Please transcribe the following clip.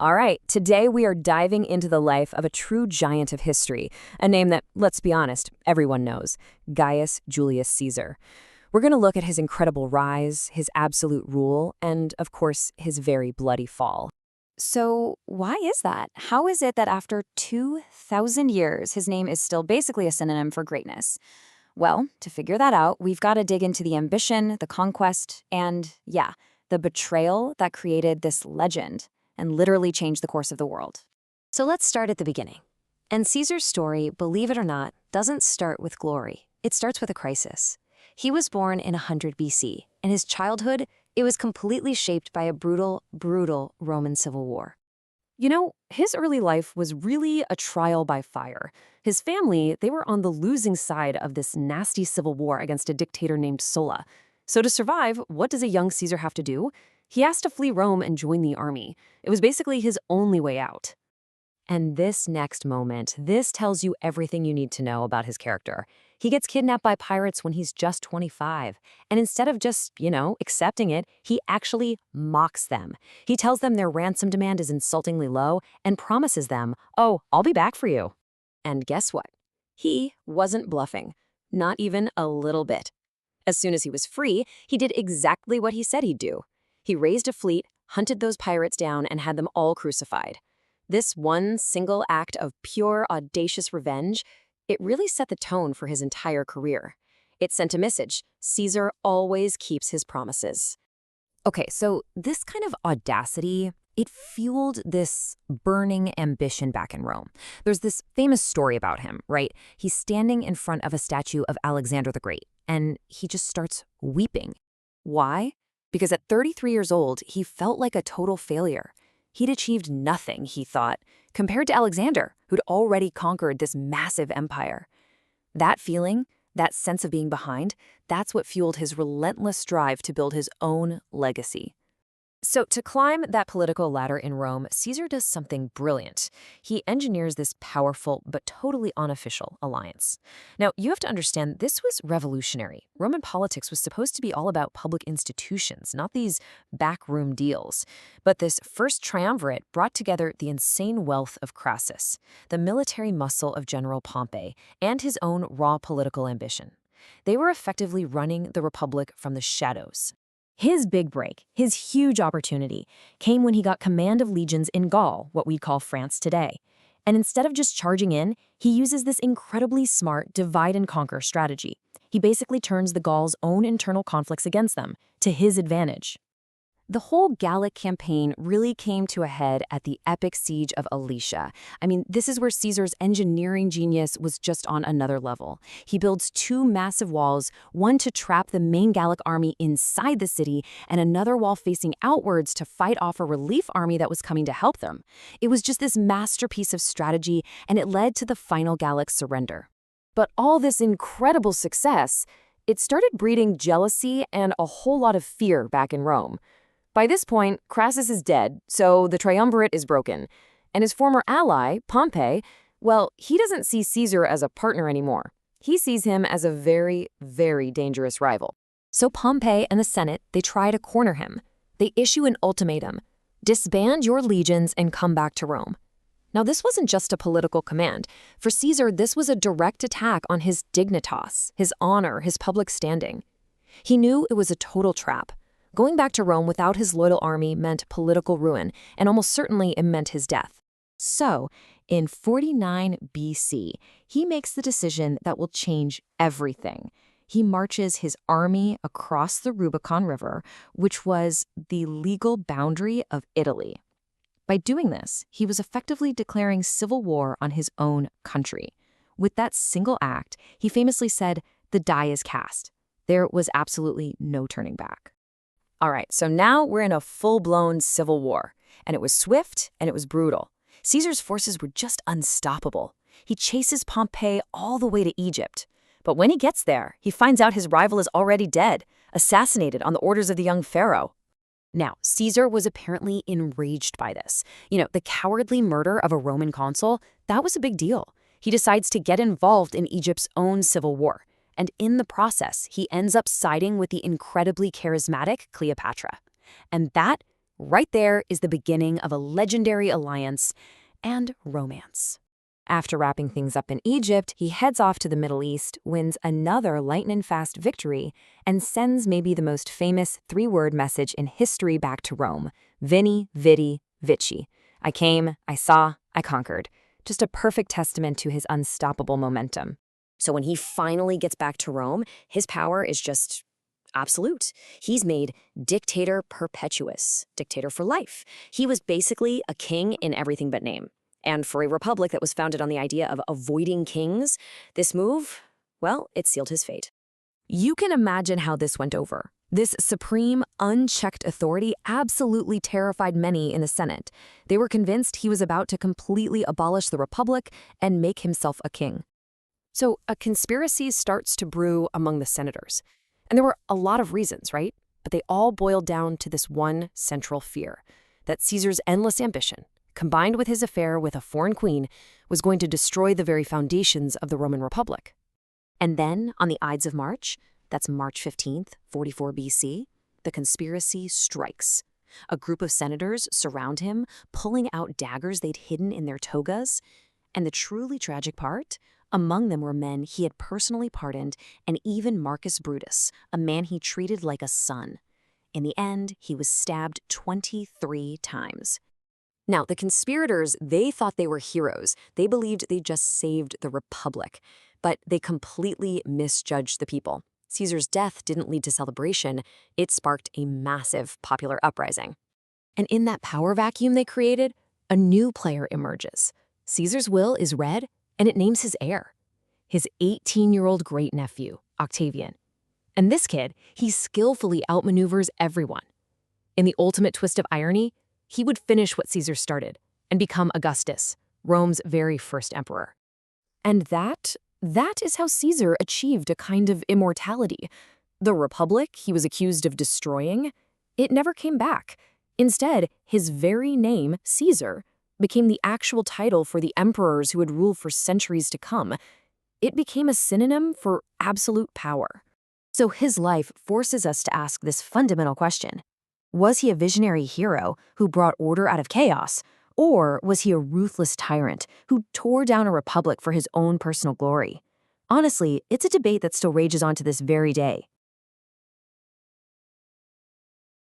All right, today we are diving into the life of a true giant of history, a name that, let's be honest, everyone knows, Gaius Julius Caesar. We're going to look at his incredible rise, his absolute rule, and, of course, his very bloody fall. So, why is that? How is it that after 2,000 years, his name is still basically a synonym for greatness? Well, to figure that out, we've got to dig into the ambition, the conquest, and, yeah, the betrayal that created this legend and literally changed the course of the world. So let's start at the beginning. And Caesar's story, believe it or not, doesn't start with glory. It starts with a crisis. He was born in 100 BC, and his childhood, it was completely shaped by a brutal, brutal Roman civil war. You know, his early life was really a trial by fire. His family, they were on the losing side of this nasty civil war against a dictator named Sulla. So to survive, what does a young Caesar have to do? He has to flee Rome and join the army. It was basically his only way out. And this next moment, this tells you everything you need to know about his character. He gets kidnapped by pirates when he's just 25. And instead of just, accepting it, he actually mocks them. He tells them their ransom demand is insultingly low and promises them, "Oh, I'll be back for you." And guess what? He wasn't bluffing. Not even a little bit. As soon as he was free, he did exactly what he said he'd do. He raised a fleet, hunted those pirates down, and had them all crucified. This one single act of pure, audacious revenge, it really set the tone for his entire career. It sent a message: Caesar always keeps his promises. Okay, so this kind of audacity, it fueled this burning ambition back in Rome. There's this famous story about him, right? He's standing in front of a statue of Alexander the Great, and he just starts weeping. Why? Because at 33 years old, he felt like a total failure. He'd achieved nothing, he thought, compared to Alexander, who'd already conquered this massive empire. That feeling, that sense of being behind, that's what fueled his relentless drive to build his own legacy. So to climb that political ladder in Rome, Caesar does something brilliant. He engineers this powerful but totally unofficial alliance. Now, you have to understand, this was revolutionary. Roman politics was supposed to be all about public institutions, not these backroom deals. But this first triumvirate brought together the insane wealth of Crassus, the military muscle of General Pompey, and his own raw political ambition. They were effectively running the Republic from the shadows. His big break, his huge opportunity, came when he got command of legions in Gaul, what we'd call France today. And instead of just charging in, he uses this incredibly smart divide-and-conquer strategy. He basically turns the Gauls' own internal conflicts against them, to his advantage. The whole Gallic campaign really came to a head at the epic siege of Alesia. I mean, this is where Caesar's engineering genius was just on another level. He builds two massive walls, one to trap the main Gallic army inside the city, and another wall facing outwards to fight off a relief army that was coming to help them. It was just this masterpiece of strategy, and it led to the final Gallic surrender. But all this incredible success, it started breeding jealousy and a whole lot of fear back in Rome. By this point, Crassus is dead, so the triumvirate is broken. And his former ally, Pompey, well, he doesn't see Caesar as a partner anymore. He sees him as a very, very dangerous rival. So Pompey and the Senate, they try to corner him. They issue an ultimatum: disband your legions and come back to Rome. Now, this wasn't just a political command. For Caesar, this was a direct attack on his dignitas, his honor, his public standing. He knew it was a total trap. Going back to Rome without his loyal army meant political ruin, and almost certainly it meant his death. So, in 49 BC, he makes the decision that will change everything. He marches his army across the Rubicon River, which was the legal boundary of Italy. By doing this, he was effectively declaring civil war on his own country. With that single act, he famously said, "The die is cast." There was absolutely no turning back. All right, so now we're in a full-blown civil war, and it was swift and it was brutal. Caesar's forces were just unstoppable. He chases Pompey all the way to Egypt. But when he gets there, he finds out his rival is already dead, assassinated on the orders of the young pharaoh. Now, Caesar was apparently enraged by this. The cowardly murder of a Roman consul, that was a big deal. He decides to get involved in Egypt's own civil war. And in the process, he ends up siding with the incredibly charismatic Cleopatra. And that Right there is the beginning of a legendary alliance and romance. After wrapping things up in Egypt, he heads off to the Middle East, wins another lightning-fast victory, and sends maybe the most famous three-word message in history back to Rome: Vini, Vidi, Vici. I came, I saw, I conquered. Just a perfect testament to his unstoppable momentum. So when he finally gets back to Rome, his power is just absolute. He's made dictator perpetuus, dictator for life. He was basically a king in everything but name. And for a republic that was founded on the idea of avoiding kings, this move, well, it sealed his fate. You can imagine how this went over. This supreme, unchecked authority absolutely terrified many in the Senate. They were convinced he was about to completely abolish the republic and make himself a king. So a conspiracy starts to brew among the senators. And there were a lot of reasons, right? But they all boiled down to this one central fear, that Caesar's endless ambition, combined with his affair with a foreign queen, was going to destroy the very foundations of the Roman Republic. And then, on the Ides of March, that's March 15th, 44 BC, the conspiracy strikes. A group of senators surround him, pulling out daggers they'd hidden in their togas. And the truly tragic part? Among them were men he had personally pardoned, and even Marcus Brutus, a man he treated like a son. In the end, he was stabbed 23 times. Now, the conspirators, they thought they were heroes. They believed they just saved the Republic. But they completely misjudged the people. Caesar's death didn't lead to celebration. It sparked a massive popular uprising. And in that power vacuum they created, a new player emerges. Caesar's will is read, and it names his heir, his 18-year-old great-nephew, Octavian. And this kid, he skillfully outmaneuvers everyone. In the ultimate twist of irony, he would finish what Caesar started and become Augustus, Rome's very first emperor. And that is how Caesar achieved a kind of immortality. The republic he was accused of destroying, it never came back. Instead, his very name, Caesar, became the actual title for the emperors who would rule for centuries to come. It became a synonym for absolute power. So his life forces us to ask this fundamental question. Was he a visionary hero who brought order out of chaos? Or was he a ruthless tyrant who tore down a republic for his own personal glory? Honestly, it's a debate that still rages on to this very day.